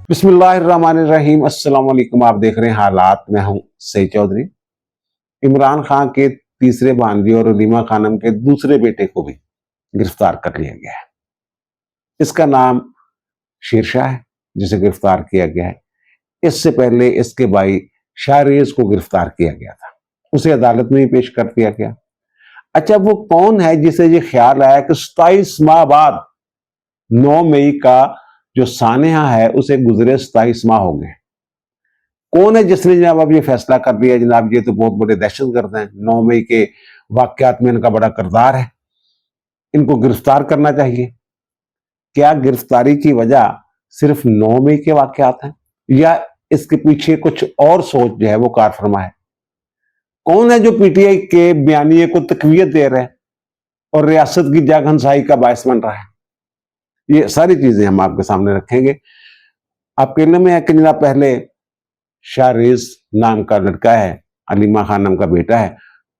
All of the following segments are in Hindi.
बिस्मिल्लाहिर्रहमानिर्रहीम। अस्सलाम वालेकुम। आप देख रहे हैं हालात। मैं हूं सईद चौधरी। इमरान खान के तीसरे भांजे और उलीमा खानम के दूसरे बेटे को भी गिरफ्तार कर लिया गया है। इसका नाम शेरशाह है, जिसे गिरफ्तार किया गया है। इससे पहले इसके भाई शाहरेज को गिरफ्तार किया गया था, उसे अदालत में ही पेश कर दिया गया। अच्छा, वो कौन है जिसे ये ख्याल आया कि 27 माह बाद 9 मई का जो सानेहा है उसे गुजरे 27 माह हो गए? कौन है जिसने जनाब अब ये फैसला कर दिया? जनाब ये तो बहुत बड़े दहशतगर्द हैं। 9 मई के वाकयात में इनका बड़ा किरदार है, इनको गिरफ्तार करना चाहिए। क्या गिरफ्तारी की वजह सिर्फ 9 मई के वाकयात हैं या इसके पीछे कुछ और सोच जो है वो कार फरमा है? कौन है जो पीटीआई के बयानिए को तकवीयत दे रहे हैं और रियासत की जागहनसाई का बायस बन रहा है? ये सारी चीजें हम आपके सामने रखेंगे। आपके इल्म में है कि जनाब पहले शाहरेज नाम का लड़का है, अलीमा खानम का बेटा है,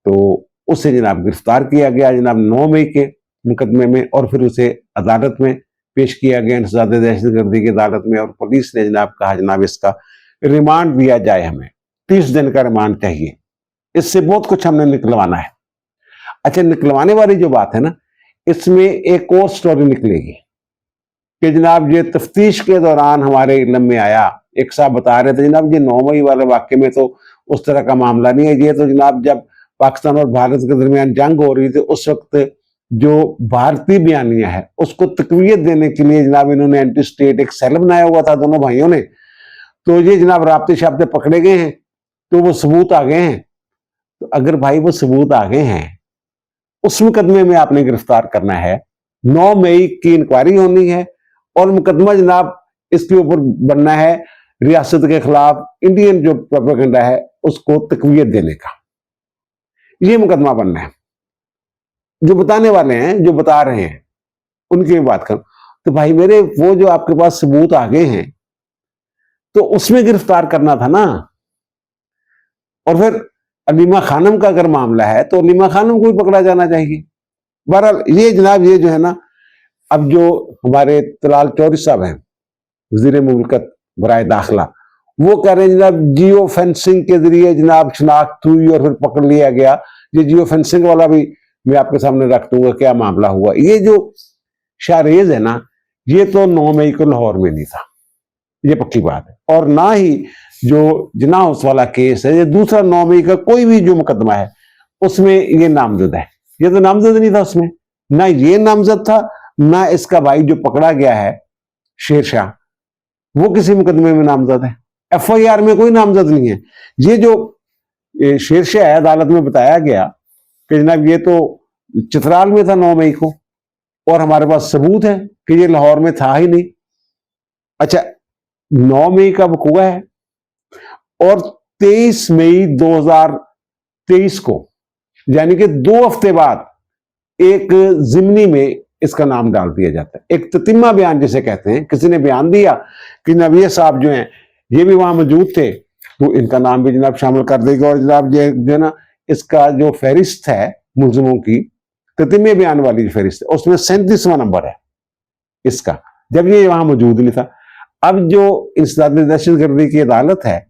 तो उसे जनाब गिरफ्तार किया गया जनाब 9 मई के मुकदमे में, और फिर उसे अदालत में पेश किया गया, इंसदाद दहशतगर्दी की अदालत में। और पुलिस ने जनाब कहा जनाब इसका रिमांड दिया जाए, हमें 30 दिन का रिमांड चाहिए, इससे बहुत कुछ हमने निकलवाना है। अच्छा, निकलवाने वाली जो बात है ना, इसमें एक और स्टोरी निकलेगी कि जनाब ये तफ्तीश के दौरान हमारे इल्म में आया। एक साहब बता रहे थे जनाब ये 9 मई वाले वाक्य में तो उस तरह का मामला नहीं है, ये तो जनाब जब पाकिस्तान और भारत के दरमियान जंग हो रही थी उस वक्त जो भारतीय बयानिया है उसको तकवीयत देने के लिए जनाब इन्होंने एंटी स्टेट एक सेल बनाया हुआ था दोनों भाइयों ने। तो ये जनाब राब्ते शाब्ते पकड़े गए हैं, तो वो सबूत आ गए हैं। तो अगर भाई वो सबूत आ गए हैं, उस मुकदमे में आपने गिरफ्तार करना है। 9 मई की इंक्वायरी होनी है और मुकदमा जनाब इसके ऊपर बनना है रियासत के खिलाफ इंडियन जो प्रोपेगेंडा है उसको तकवीयत देने का। ये मुकदमा बनना है। जो बताने वाले हैं, जो बता रहे हैं, उनकी बात करूं तो भाई मेरे वो जो आपके पास सबूत आ गए हैं तो उसमें गिरफ्तार करना था ना। और फिर अलीमा खानम का अगर मामला है तो अलीमा खानम को भी पकड़ा जाना चाहिए। बहरहाल ये जनाब ये जो है ना, अब जो हमारे तलाल चौधरी साहब हैं वजीर मुमलकत बराए दाखिला, वो कह रहे हैं जनाब जियो फेंसिंग के जरिए जनाब शनाख्त हुई और फिर पकड़ लिया गया। ये जियो फेंसिंग वाला भी मैं आपके सामने रख दूंगा क्या मामला हुआ। ये जो शाहरेज है ना, ये तो 9 मई को लाहौर में नहीं था, ये पक्की बात है। और ना ही जो जना हाउस वाला केस है, ये दूसरा 9 मई का कोई भी जो मुकदमा है उसमें ये नामजद है। ये तो नामजद नहीं था उसमें, ना ये नामजद था, ना इसका भाई जो पकड़ा गया है शेरशाह वो किसी मुकदमे में नामजद है। एफआईआर में कोई नामजद नहीं है। ये जो शेरशाह है अदालत में बताया गया कि जनाब ये तो चित्राल में था 9 मई को, और हमारे पास सबूत है कि ये लाहौर में था ही नहीं। अच्छा, 9 मई का वकूआ है और 23 मई 2023 को, यानी कि 2 हफ्ते बाद एक जिमनी में इसका नाम डाल दिया जाता है। एक ततिम्मा बयान जिसे कहते हैं, किसी ने बयान दिया कि जनाब ये साहब जो हैं ये भी वहां मौजूद थे, तो इनका नाम भी जनाब शामिल कर देगा। और जनाब ये जो है ना, इसका जो फहरिस्त है मुलजिमों की, ततिम्मे बयान वाली जो फहरिस्त है उसमें 37वां नंबर है इसका, जब ये वहां मौजूद नहीं था। अब जो इंसदाद दहशतगर्दी की अदालत है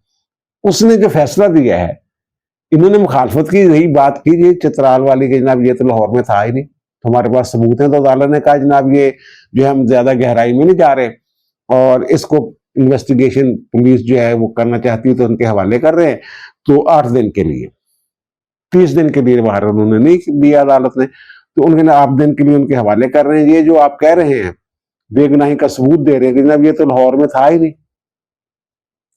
उसने जो फैसला दिया है, इन्होंने मुखालफत की, यही बात की जी चित्राल वाली के जनाब ये तो लाहौर में था ही नहीं, तो हमारे पास सबूत है। तो अदालत ने कहा जनाब ये जो है हम ज्यादा गहराई में नहीं जा रहे और इसको इन्वेस्टिगेशन पुलिस जो है वो करना चाहती है तो उनके हवाले कर रहे हैं। तो 8 दिन के लिए, 30 दिन के लिए बाहर उन्होंने नहीं दिया अदालत ने, तो उन्होंने 8 दिन के लिए उनके हवाले कर रहे हैं। ये जो आप कह रहे हैं बेगुनाही का सबूत दे रहे हैं कि जनाब ये तो लाहौर में था ही नहीं,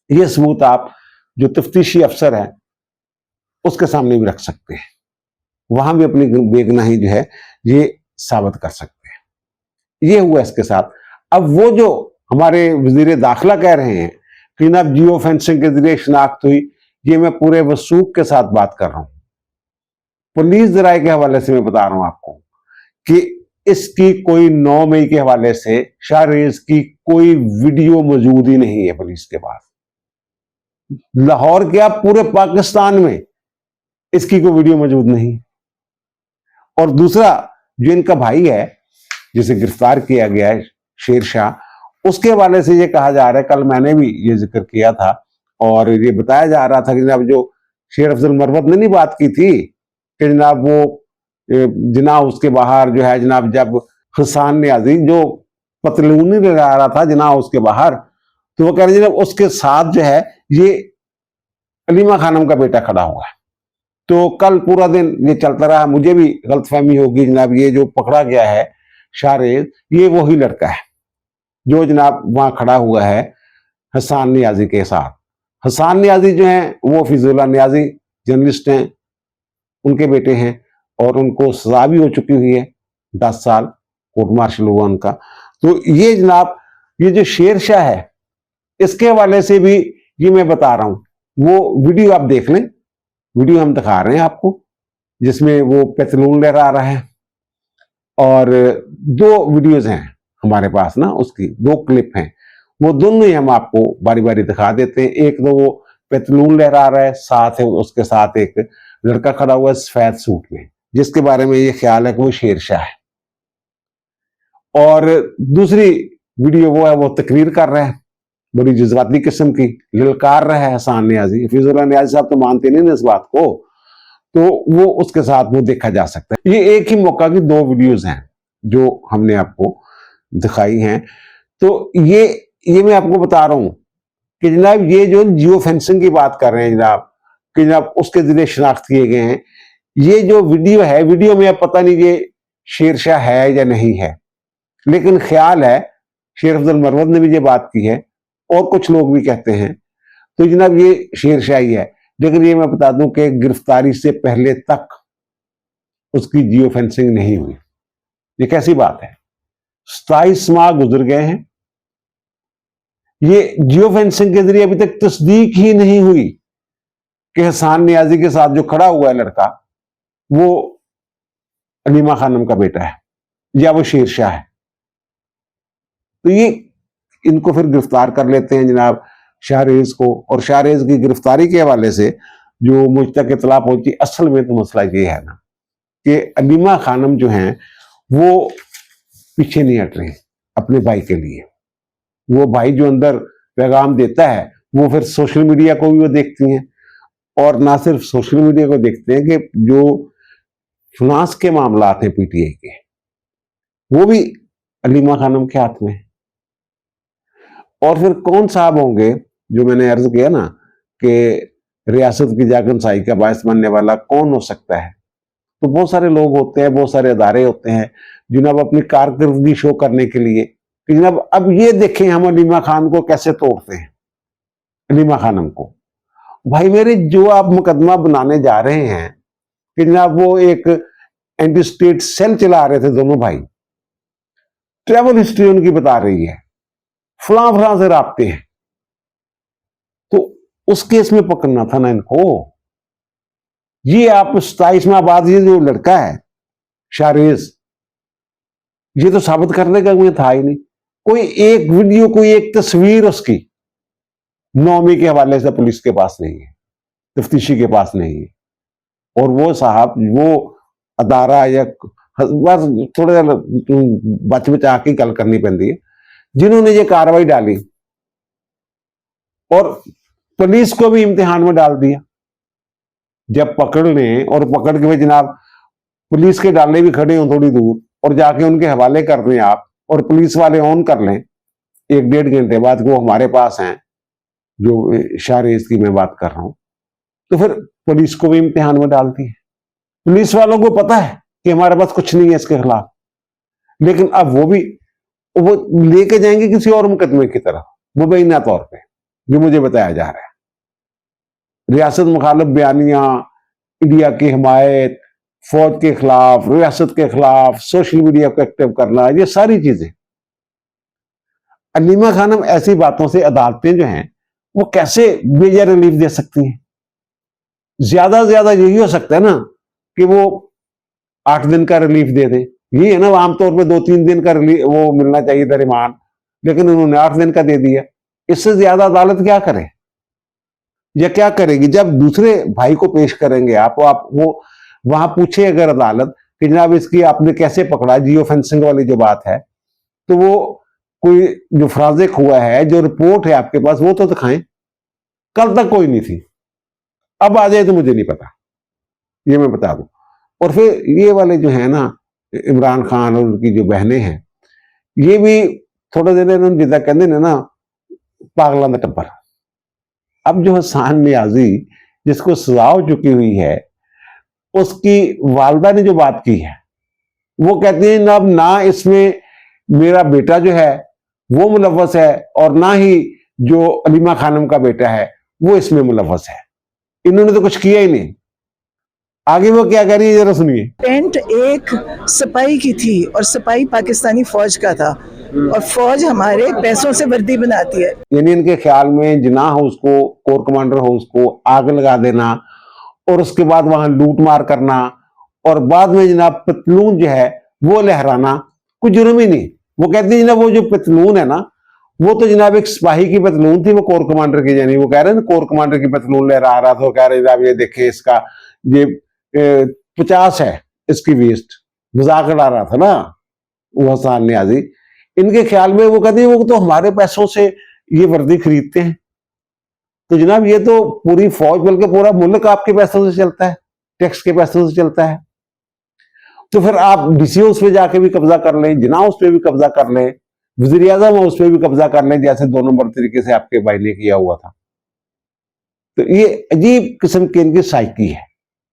ये सबूत आप जो तफ्तीशी अफसर है उसके सामने भी रख सकते हैं, वहां भी अपनी बेगुनाही जो है ये साबित कर सकते हैं। ये हुआ इसके साथ। अब वो जो हमारे वजीर दाखिला कह रहे हैं कि जनाब जियो फेंसिंग के जरिए शनाख्त हुई, ये मैं पूरे वसूख के साथ बात कर रहा हूं। पुलिस जराये के हवाले से मैं बता रहा हूं आपको कि इसकी कोई 9 मई के हवाले से शाहरेज की कोई वीडियो मौजूद ही नहीं है पुलिस के पास। लाहौर क्या पूरे पाकिस्तान में इसकी कोई वीडियो मौजूद नहीं। और दूसरा जो इनका भाई है जिसे गिरफ्तार किया गया है शेरशाह, उसके हवाले से ये कहा जा रहा है, कल मैंने भी ये जिक्र किया था और ये बताया जा रहा था कि जनाब जो शेर अफजल मरवत ने नहीं बात की थी कि जनाब वो जिना हाउस के बाहर जो है जनाब जब हसन न्याजी जो पतलूनी लगा रहा था जिना हाउस के बाहर, तो वो कह रहे जनाब उसके साथ जो है ये अलीमा खानम का बेटा खड़ा हुआ है। तो कल पूरा दिन ये चलता रहा, मुझे भी गलतफहमी होगी जनाब ये जो पकड़ा गया है शाहरेज ये वही लड़का है जो जनाब वहां खड़ा हुआ है हसन न्याजी के साथ। हसन न्याजी जो है वो फिजुल्लाह न्याजी जर्नलिस्ट हैं, उनके बेटे हैं और उनको सजा भी हो चुकी हुई है, 10 साल कोर्ट मार्शल हुआ उनका। तो ये जनाब ये जो शेरशाह है इसके हवाले से भी ये मैं बता रहा हूं, वो वीडियो आप देख लें, वीडियो हम दिखा रहे हैं आपको जिसमें वो पैतलून लहरा रहा है और 2 वीडियोज हैं हमारे पास ना, उसकी 2 क्लिप हैं, वो दोनों ही हम आपको बारी बारी दिखा देते हैं। एक तो वो पैतलून लहरा रहा है, साथ है उसके साथ एक लड़का खड़ा हुआ है सफेद सूट में जिसके बारे में ये ख्याल है कि वो शेरशाह है, और दूसरी वीडियो वो है वो तकरीर कर रहा है बड़ी जज्बाती किस्म की, ललकार रहा है हसन न्याजी। फिजुल्लाह न्याजी साहब तो मानते नहीं ना इस बात को, तो वो उसके साथ वो देखा जा सकता है। ये एक ही मौका की 2 वीडियोज हैं जो हमने आपको दिखाई हैं। तो ये मैं आपको बता रहा हूं कि जनाब ये जो जियो फेंसिंग की बात कर रहे हैं जनाब कि जनाब उसके जरिए शनाख्त किए गए हैं, ये जो वीडियो है, वीडियो में अब पता नहीं ये शेरशाह है या नहीं है, लेकिन ख्याल है शेर अफजल मरवत ने भी ये बात की है और कुछ लोग भी कहते हैं, तो जनाब ये शेरशाही है। लेकिन ये मैं बता दूं कि गिरफ्तारी से पहले तक उसकी जियो फेंसिंग नहीं हुई। ये कैसी बात है, 27 माह गुजर गए हैं, ये जियो फेंसिंग के जरिए अभी तक तस्दीक ही नहीं हुई कि हसन न्याजी के साथ जो खड़ा हुआ है लड़का वो अलीमा खानम का बेटा है या वो शेरशाह है। तो ये इनको फिर गिरफ्तार कर लेते हैं जनाब शाहरेज को, और शाहरेज की गिरफ्तारी के हवाले से जो मुझ तक इतला पहुंची, असल में तो मसला ये है ना कि अलीमा खानम जो हैं वो पीछे नहीं हट रहे अपने भाई के लिए। वो भाई जो अंदर पैगाम देता है वो फिर सोशल मीडिया को भी वो देखती हैं, और ना सिर्फ सोशल मीडिया को देखते हैं कि जो फिनांस के मामला हैं पीटीआई के वो भी अलीमा खानम के हाथ में है। और फिर कौन साहब होंगे, जो मैंने अर्ज किया ना कि रियासत की जागनसाई का बायस बनने वाला कौन हो सकता है, तो बहुत सारे लोग होते हैं, बहुत सारे अदारे होते हैं जिन्हें अपनी कारकर्दगी शो करने के लिए कि जनाब अब ये देखें हम अलीमा खान को कैसे तोड़ते हैं, अलीमा खानम को। भाई मेरे जो आप मुकदमा बनाने जा रहे हैं कि जनाब वो एक एंटी स्टेट सेल चला रहे थे दोनों भाई, ट्रैवल हिस्ट्री उनकी बता रही है, फलां फलां से राब्ते हैं, तो उस केस में पकड़ना था ना इनको। ये आप 27 माह बाद ये जो लड़का है शाहरेज, ये तो साबित करने का मुझे था ही नहीं, कोई एक वीडियो कोई एक तस्वीर उसकी नौमी के हवाले से पुलिस के पास नहीं है, तफ्तीशी के पास नहीं है। और वो साहब वो अदारा या बस थोड़ा बच बचा के गल करनी पैंदी है जिन्होंने ये कार्रवाई डाली और पुलिस को भी इम्तिहान में डाल दिया। जब पकड़ लें और पकड़ के जनाब पुलिस के डाले भी खड़े हों थोड़ी दूर और जाके उनके हवाले कर दें आप, और पुलिस वाले ऑन कर लें 1-1.5 घंटे बाद वो हमारे पास हैं, जो शाहरेज की मैं बात कर रहा हूं, तो फिर पुलिस को भी इम्तिहान में डालती है। पुलिस वालों को पता है कि हमारे पास कुछ नहीं है इसके खिलाफ, लेकिन अब वो लेके जाएंगे किसी और मुकदमे की तरफ मुबैना तौर पे, जो मुझे बताया जा रहा है। रियासत मुखालिफ बयानियां, इंडिया की हिमायत, फौज के खिलाफ, रियासत के खिलाफ, सोशल मीडिया को एक्टिव करना, ये सारी चीजें। अलीमा खानम ऐसी बातों से अदालतें जो हैं वो कैसे मेजर रिलीफ दे सकती हैं? ज्यादा से ज्यादा यही हो सकता है ना कि वो 8 दिन का रिलीफ दे दें, ये है ना आमतौर पर 2-3 दिन का रिलीफ वो मिलना चाहिए था रिमांड, लेकिन उन्होंने 8 दिन का दे दिया। इससे ज्यादा अदालत क्या करे या क्या करेगी? जब दूसरे भाई को पेश करेंगे आप वो वहां पूछे अगर अदालत कि जनाब इसकी आपने कैसे पकड़ा, जियो फेंसिंग वाली जो बात है, तो वो कोई जो फ्राजिक हुआ है, जो रिपोर्ट है आपके पास, वो तो दिखाएं। कल तक कोई नहीं थी, अब आ जाए तो मुझे नहीं पता, ये मैं बता दूं। और फिर ये वाले जो है ना, इमरान खान और उनकी जो बहनें हैं, ये भी थोड़े दिन इन्होंने जिदा कहते हैं ना, पागलों का टब्बर। अब जो हसन नियाजी, जिसको सजा हो चुकी हुई है, उसकी वालदा ने जो बात की है, वो कहती है ना, अब ना इसमें मेरा बेटा जो है वो मुलव्वस है, और ना ही जो अलीमा खानम का बेटा है वो इसमें मुलव्वस है। इन्होंने तो कुछ किया ही नहीं। आगे वो क्या कह रही है, जरा सुनिए। टेंट एक सिपाही की थी और सिपाही पाकिस्तानी फौज का था, और फौज हमारे पैसों से वर्दी बनाती है। यानी इनके ख्याल में जिना हाउस को, कोर कमांडर हाउस को आग लगा देना, और उसके बाद वहां लूट मार करना, और बाद में जनाब पतलून जो है वो लहराना कोई जुर्म ही नहीं। वो कहते हैं जनाब वो जो पतलून है ना, वो तो जनाब एक सिपाही की पतलून थी, वो कोर कमांडर की यानी वो कह रहे हैं कोर कमांडर की पतलून लहरा रहा था, कह रहे जनाब ये देखे इसका ये 50 है इसकी वेस्ट, मजाक उड़ा रहा था ना वो हसन नियाजी। इनके ख्याल में वो कहते हैं वो तो हमारे पैसों से ये वर्दी खरीदते हैं। तो जनाब ये तो पूरी फौज, बल्कि पूरा मुल्क आपके पैसों से चलता है, टैक्स के पैसों से चलता है। तो फिर आप डीसी हाउस पे जाके भी कब्जा कर लें, जिना हाउस पे भी कब्जा कर लें, वजीर आजम हाउस पे भी कब्जा कर लें, जैसे 2 नंबर तरीके से आपके भाई ने किया हुआ था। तो ये अजीब किस्म की इनकी साइकी है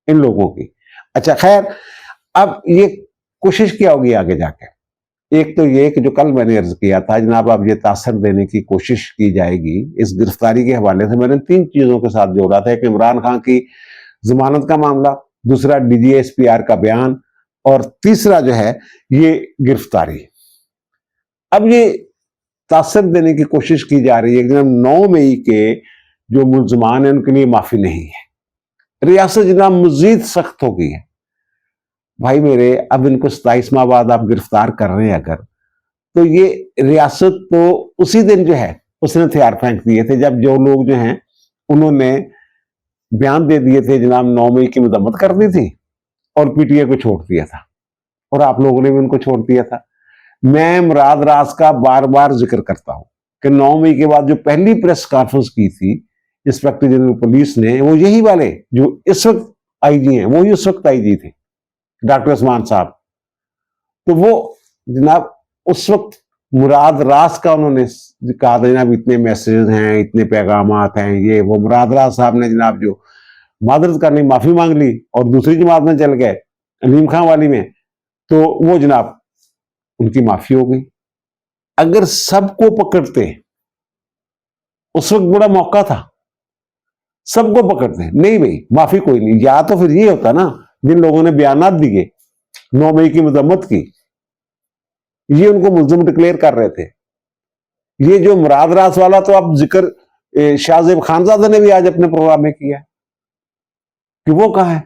इन लोगों की। अच्छा खैर, अब ये कोशिश क्या होगी आगे जाके? एक तो ये कि जो कल मैंने अर्ज किया था जनाब, अब ये तासर देने की कोशिश की जाएगी इस गिरफ्तारी के हवाले से। मैंने 3 चीजों के साथ जोड़ा था, एक इमरान खान की जमानत का मामला, दूसरा DGSPR का बयान, और तीसरा जो है ये गिरफ्तारी। अब ये तासर देने की कोशिश की जा रही है कि 9 मई के जो मुलजमान है उनके लिए माफी नहीं है, रियासत जनाब मजीद सख्त हो गई है। भाई मेरे, अब इनको 27 माह बाद आप गिरफ्तार कर रहे हैं अगर, तो ये रियासत तो उसी दिन जो है उसने हथियार फेंक दिए थे, जब जो लोग जो हैं उन्होंने बयान दे दिए थे जनाब 9 मई की मजम्मत कर दी थी, और PTI को छोड़ दिया था, और आप लोगों ने भी उनको छोड़ दिया था। मैं मुराद रास का बार बार जिक्र करता हूं कि 9 मई के बाद जो पहली प्रेस कॉन्फ्रेंस की थी इंस्पेक्टर जनरल पुलिस ने, वो यही वाले जो इस वक्त IG हैं, वही उस वक्त IG थे, डॉक्टर उस्मान साहब। तो वो जनाब उस वक्त मुराद रास का उन्होंने कहा था जनाब इतने मैसेज हैं, इतने पैगामात हैं, ये वो। मुराद रास साहब ने जनाब जो मादरत करनी, माफी मांग ली, और दूसरी जमात में चल गए अलीम खां वाली में, तो वो जनाब उनकी माफी हो गई। अगर सबको पकड़ते, उस वक्त बड़ा मौका था, सबको पकड़ते, नहीं भाई माफी कोई नहीं, या तो फिर ये होता ना, जिन लोगों ने बयानात दिए 9 मई की मजम्मत की, ये उनको मुल्जिम डिक्लेयर कर रहे थे। ये जो मुराद रास वाला तो अब जिक्र शाहजेब खानजादा ने भी आज अपने प्रोग्राम में किया कि वो कहा है।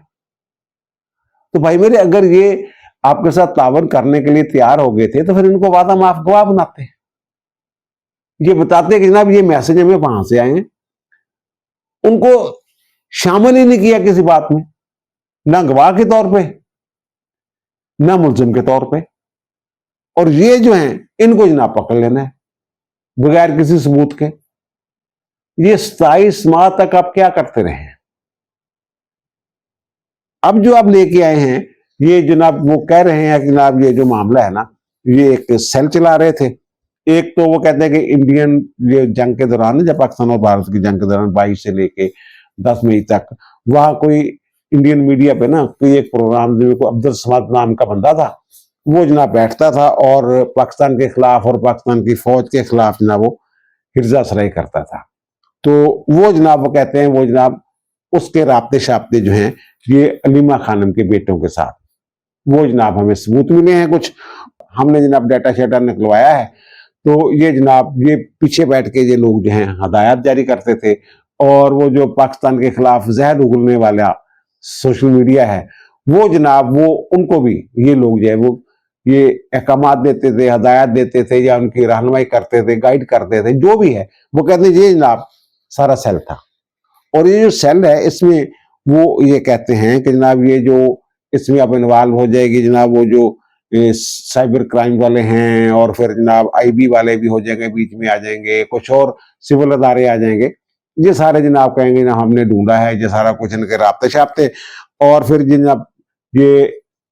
तो भाई मेरे, अगर ये आपके साथ तावन करने के लिए तैयार हो गए थे, तो फिर इनको वादा माफ गवाह बनाते, ये बताते कि जनाब ये मैसेज हमें वहां से आए हैं। उनको शामिल ही नहीं किया किसी बात में, ना गवाह के तौर पे, ना मुल्जिम के तौर पे। और ये जो है इनको जनाब पकड़ लेना है बगैर किसी सबूत के। ये 27 माह तक आप क्या करते रहे? अब जो आप लेके आए हैं, ये जनाब वो कह रहे हैं कि जनाब ये जो मामला है ना, ये एक सेल चला रहे थे। एक तो वो कहते हैं कि इंडियन ये जंग के दौरान, जब पाकिस्तान और भारत की जंग के दौरान 22 से लेके 10 मई तक, वहां कोई इंडियन मीडिया पे ना कोई एक प्रोग्राम जो अब्दुल समद नाम का बंदा था, वो जनाब बैठता था और पाकिस्तान के खिलाफ और पाकिस्तान की फौज के खिलाफ जनाब वो हिर्जा सराई करता था। तो वो जनाब वो कहते हैं, वो जनाब उसके राब्ते शाब्ते जो हैं ये अलीमा खानम के बेटों के साथ, वो जनाब हमें सबूत मिले हैं कुछ, हमने जनाब डाटा शेटा निकलवाया है। तो ये जनाब ये पीछे बैठ के ये लोग जो हैं हदायत जारी करते थे, और वो जो पाकिस्तान के खिलाफ जहर उगलने वाला सोशल मीडिया है, वो जनाब वो उनको भी ये लोग जो है वो ये अहकामात देते थे, हदायत देते थे, या उनकी रहनुमाई करते थे, गाइड करते थे, जो भी है। वो कहते हैं ये जनाब सारा सेल था। और ये जो सेल है इसमें वो ये कहते हैं कि जनाब ये जो इसमें अब इन्वॉल्व हो जाएगी जनाब वो जो साइबर क्राइम वाले हैं, और फिर जनाब आईबी वाले भी हो जाएंगे, बीच में आ जाएंगे, कुछ और सिविल अदारे आ जाएंगे। ये सारे जनाब कहेंगे ना हमने ढूंढा है, ये सारा कुछ इनके राब्ते शाब्ते। और फिर जनाब ये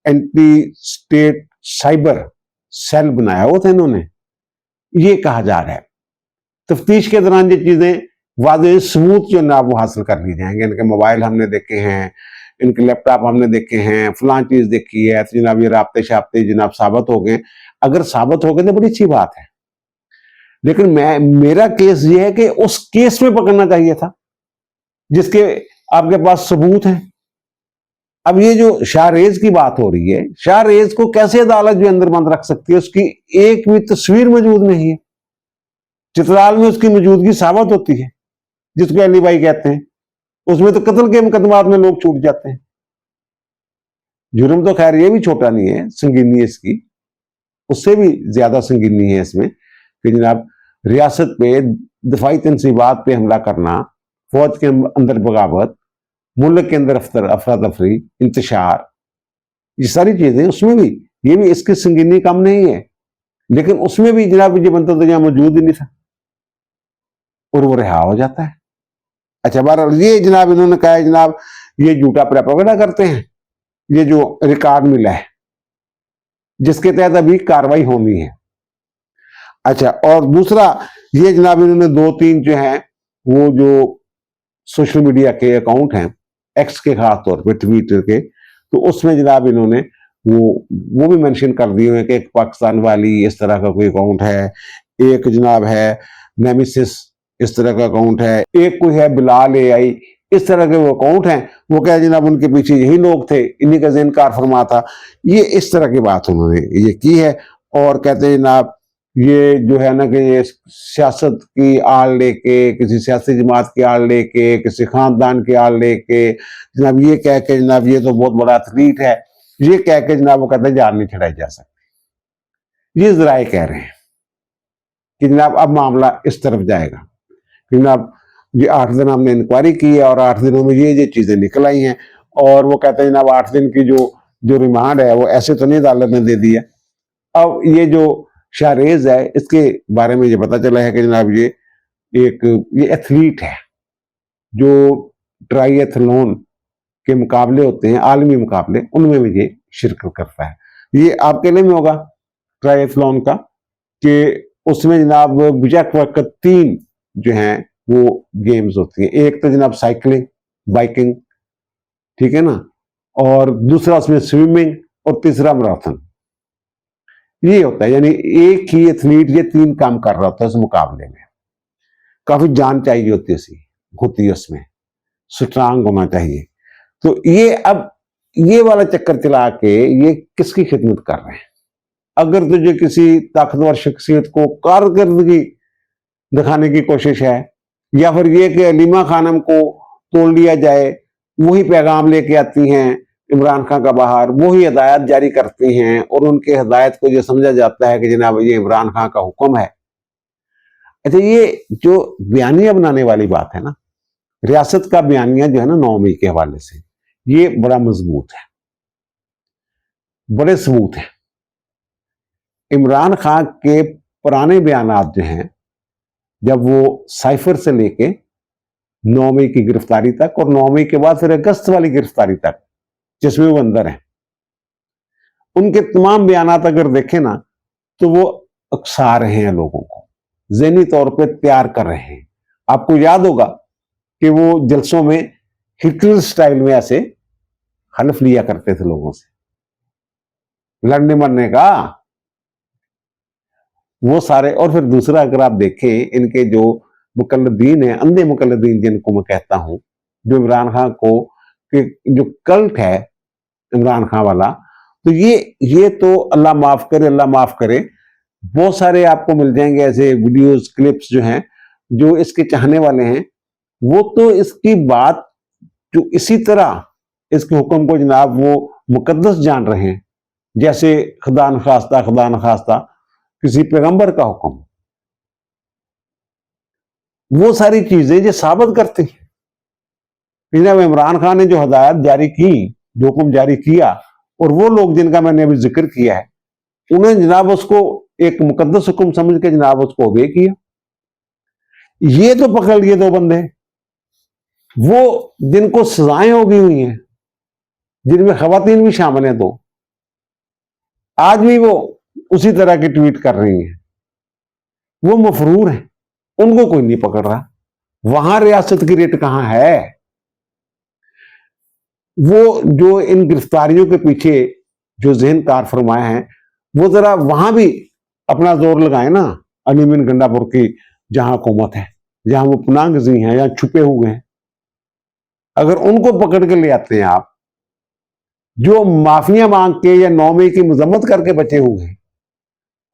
एंटी स्टेट साइबर सेल बनाया हुआ था इन्होंने, ये कहा जा रहा है। तफ्तीश के दौरान ये चीजें वाज़ेह सबूत जो ना वो हासिल कर ली जाएंगे। इनके मोबाइल हमने देखे हैं, इनके लैपटॉप हमने देखे हैं, फलां चीज देखी है, तो जनाब ये राब्ते शाब्ते जनाब साबित हो गए। अगर साबित हो गए तो बड़ी अच्छी बात है, लेकिन मेरा केस ये है कि उस केस में पकड़ना चाहिए था जिसके आपके पास सबूत है। अब ये जो शाहरेज की बात हो रही है, शाहरेज को कैसे अदालत जो अंदर बंद रख सकती है? उसकी एक भी तस्वीर मौजूद नहीं है। चित्राल में उसकी मौजूदगी साबित होती है, जिसको अली भाई कहते हैं, उसमें तो कत्ल के मुकदमात में लोग छूट जाते हैं। जुर्म तो खैर ये भी छोटा नहीं है, संगीनी इसकी उससे भी ज्यादा संगीनी है इसमें कि जनाब रियासत पे दफाई तनसीबात पे हमला करना, फौज के अंदर बगावत, मुल्क के अंदर अफरा तफरी, इंतशार, ये सारी चीजें उसमें भी, ये भी इसकी संगीनी कम नहीं है। लेकिन उसमें भी जनाब ये बनता तो यहाँ मौजूद ही नहीं था और वो रिहा हो जाता है। अच्छा बहरहाल ये जनाब इन्होंने कहा है जनाब ये झूठा प्रोपेगेंडा करते हैं, ये जो रिकॉर्ड मिला है जिसके तहत अभी कार्रवाई होनी है। अच्छा, और दूसरा ये जनाब इन्होंने 2-3 जो है वो जो सोशल मीडिया के अकाउंट हैं, एक्स के खास तौर पे, ट्विटर के, तो उसमें जनाब इन्होंने वो भी मेंशन कर दिए हैं कि एक पाकिस्तान वाली इस तरह का कोई अकाउंट है, एक जनाब है नेमिसिस इस तरह का अकाउंट है, एक कोई है बिलाल AI, इस तरह के वो अकाउंट हैं। वो क्या जनाब उनके पीछे यही लोग थे, इन्हीं का ज़हन कार फरमा था। ये इस तरह की बात उन्होंने ये की है। और कहते हैं जनाब ये जो है ना कि ये सियासत की आड़ लेके, किसी सियासी जमात की आड़ लेके, किसी खानदान की आड़ लेके जनाब ये कह के जनाब ये तो बहुत बड़ा एथलीट है, ये कह के जनाब वो कहते हैं जान नहीं छुड़ाई जा सकती। ये जराए कह रहे हैं कि जनाब अब मामला इस तरफ जाएगा कि जनाब ये 8 दिन हमने इंक्वायरी की है और 8 दिनों में ये चीजें निकल आई हैं। और वो कहते हैं जनाब 8 दिन की जो रिमांड है वो ऐसे तो नहीं अदालत ने दे दी है। अब ये जो शाहरेज है इसके बारे में ये पता चला है कि जनाब ये एथलीट है जो ट्राईएथलॉन के मुकाबले होते हैं, आलमी मुकाबले, उनमें भी ये शिरकत करता है। ये आपके लिए में होगा ट्राईएथलॉन का कि उसमें जनाब बुजक वक्त 3 जो हैं वो गेम्स होती है। एक तो जनाब साइकिलिंग, बाइकिंग, ठीक है ना, और दूसरा उसमें स्विमिंग, और तीसरा मैराथन। ये होता है, यानी एक ही एथलीट ये 3 काम कर रहा होता है उस मुकाबले में। काफी जान चाहिए होती है उसमें, स्ट्रांग होना चाहिए। तो ये अब ये वाला चक्कर चला के ये किसकी खिदमत कर रहे हैं? अगर तुझे किसी ताकतवर शख्सियत को कारकर्दगी दिखाने की कोशिश है, या फिर ये कि अलीमा खानम को तोड़ लिया जाए, वही पैगाम लेके आती हैं इमरान खान का बाहर, वही हिदायत जारी करती हैं और उनके हिदायत को ये समझा जाता है कि जनाब ये इमरान खान का हुक्म है। अच्छा, ये जो बयानिया बनाने वाली बात है ना, रियासत का बयानिया जो है ना 9 मई के हवाले से, ये बड़ा मजबूत है, बड़े सबूत है। इमरान खान के पुराने बयानात जो हैं, जब वो साइफर से लेके 9 मई की गिरफ्तारी तक और 9 मई के बाद फिर अगस्त वाली गिरफ्तारी तक जिसमें वो अंदर है, उनके तमाम बयानात अगर देखें ना तो वो उकसा रहे हैं, लोगों को ज़हनी तौर पे तैयार कर रहे हैं। आपको याद होगा कि वो जलसों में हिटलर स्टाइल में ऐसे हल्फ लिया करते थे लोगों से, लड़ने मरने का, वो सारे। और फिर दूसरा अगर आप देखें इनके जो मुकल्लदीन है, अंधे मुकल्लदीन जिनको मैं कहता हूं, जो इमरान खान को कि जो कल्ट है इमरान खान वाला, तो ये तो अल्लाह माफ करे, बहुत सारे आपको मिल जाएंगे ऐसे वीडियोस, क्लिप्स जो हैं, जो इसके चाहने वाले हैं, वो तो इसकी बात जो इसी तरह इसके हुक्म को जनाब वो मुकद्दस जान रहे हैं, जैसे खुदा न खास्ता किसी पैगंबर का हुक्म। वो सारी चीजें जो साबित करती हैं जनाब इमरान खान ने जो हदायत जारी की, जो हुक्म जारी किया, और वो लोग जिनका मैंने अभी जिक्र किया है, उन्होंने जनाब उसको एक मुकद्दस हुक्म समझ के जनाब उसको ओबे किया। ये तो पकड़ लिए दो बंदे, वो जिनको सजाएं हो गई हुई हैं, जिनमें खवातीन भी शामिल हैं, तो आज भी वो उसी तरह की ट्वीट कर रही हैं, वो मफरूर हैं, उनको कोई नहीं पकड़ रहा। वहां रियासत की रेट कहां है? वो जो इन गिरफ्तारियों के पीछे जो जहन कार फरमाए हैं, वो जरा वहां भी अपना जोर लगाए ना। अलीमीन गंडापुर की जहां हुकूमत है, जहां वो पुनागजी हैं, या छुपे हुए हैं, अगर उनको पकड़ के ले आते हैं आप, जो माफिया मांग के या 9 मई की मजम्मत करके बचे हुए हैं,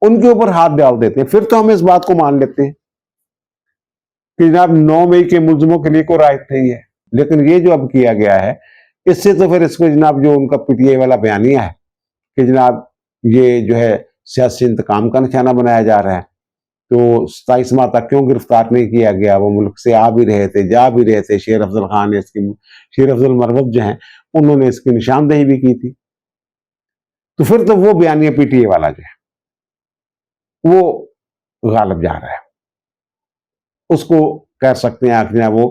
उनके ऊपर हाथ डाल देते हैं, फिर तो हम इस बात को मान लेते हैं कि जनाब 9 मई के मुलजमों के लिए कोई रायत नहीं है। लेकिन ये जो अब किया गया है, इससे तो फिर इसको जनाब जो उनका पीटीआई वाला बयानिया है कि जनाब ये जो है सियासी इंतकाम का निशाना बनाया जा रहा है, तो 27 माह तक क्यों गिरफ्तार नहीं किया गया? वो मुल्क से आ भी रहे थे, जा भी रहे थे। शेर अफजल खान ने इसकी, शेर अफजल मरवत जो है, उन्होंने इसकी निशानदेही भी की थी। तो फिर तो वो बयानिया पीटीए वाला जो है वो गालिब जा रहा है, उसको कह सकते हैं आखिर वो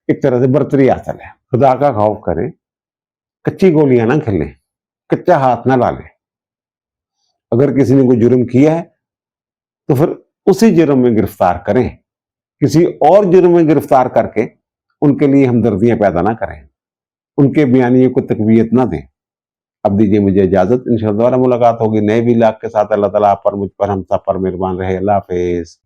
एक तरह से बर्तरी हासिल है। खुदा का खौफ करें, कच्ची गोलियां ना खेलें, कच्चा हाथ ना डालें। अगर किसी ने कोई जुर्म किया है तो फिर उसी जुर्म में गिरफ्तार करें, किसी और जुर्म में गिरफ्तार करके उनके लिए हमदर्दियां पैदा ना करें, उनके बयानियों को तकवीयत ना दें। अब दीजिए मुझे इजाजत, इंशाअल्लाह दोबारा मुलाकात होगी नए भी लाख के साथ। अल्लाह ताला आप पर, मुझ पर, हम सब पर मेहरबान रहे। अल्लाह हाफिज।